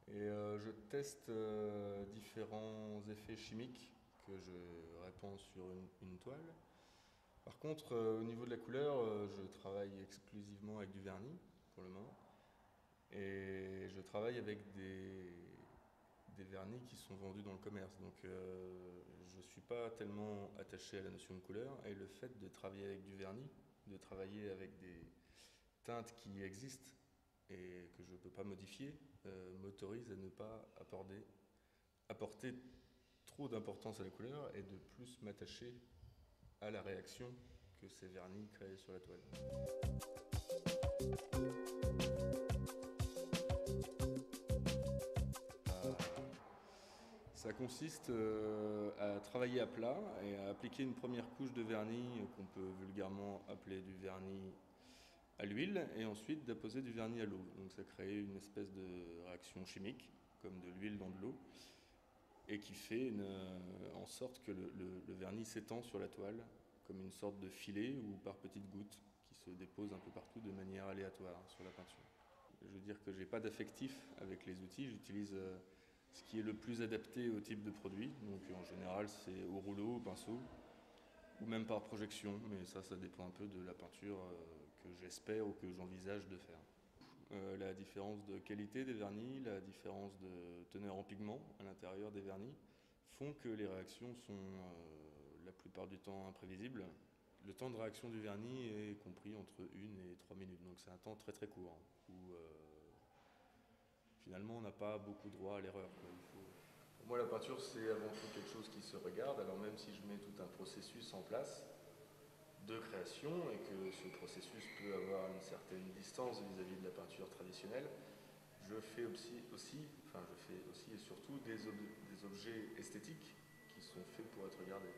Et je teste différents effets chimiques que je répands sur une toile. Par contre, au niveau de la couleur, je travaille exclusivement avec du vernis pour le moment. Et je travaille avec des vernis qui sont vendus dans le commerce. Donc je ne suis pas tellement attaché à la notion de couleur. Et le fait de travailler avec du vernis, de travailler avec des teintes qui existent et que je ne peux pas modifier, m'autorise à ne pas apporter trop d'importance à la couleur et de plus m'attacher à la réaction que ces vernis créent sur la toile. Ça consiste à travailler à plat et à appliquer une première couche de vernis qu'on peut vulgairement appeler du vernis à l'huile et ensuite d'apposer du vernis à l'eau. Donc ça crée une espèce de réaction chimique, comme de l'huile dans de l'eau, et qui fait en sorte que le vernis s'étend sur la toile comme une sorte de filet ou par petites gouttes qui se déposent un peu partout de manière aléatoire sur la peinture. Je veux dire que je n'ai pas d'affectif avec les outils, j'utilise ce qui est le plus adapté au type de produit. Donc en général c'est au rouleau, au pinceau, ou même par projection, mais ça dépend un peu de la peinture que j'espère ou que j'envisage de faire. La différence de qualité des vernis, la différence de teneur en pigment à l'intérieur des vernis font que les réactions sont la plupart du temps imprévisibles. Le temps de réaction du vernis est compris entre 1 et 3 minutes, donc c'est un temps très très court, hein, où finalement on n'a pas beaucoup droit à l'erreur. Pour moi la peinture c'est avant tout quelque chose qui se regarde, alors même si je mets tout un processus en place, de création et que ce processus peut avoir une certaine distance vis-à-vis de la peinture traditionnelle, je fais aussi et surtout des objets esthétiques qui sont faits pour être regardés.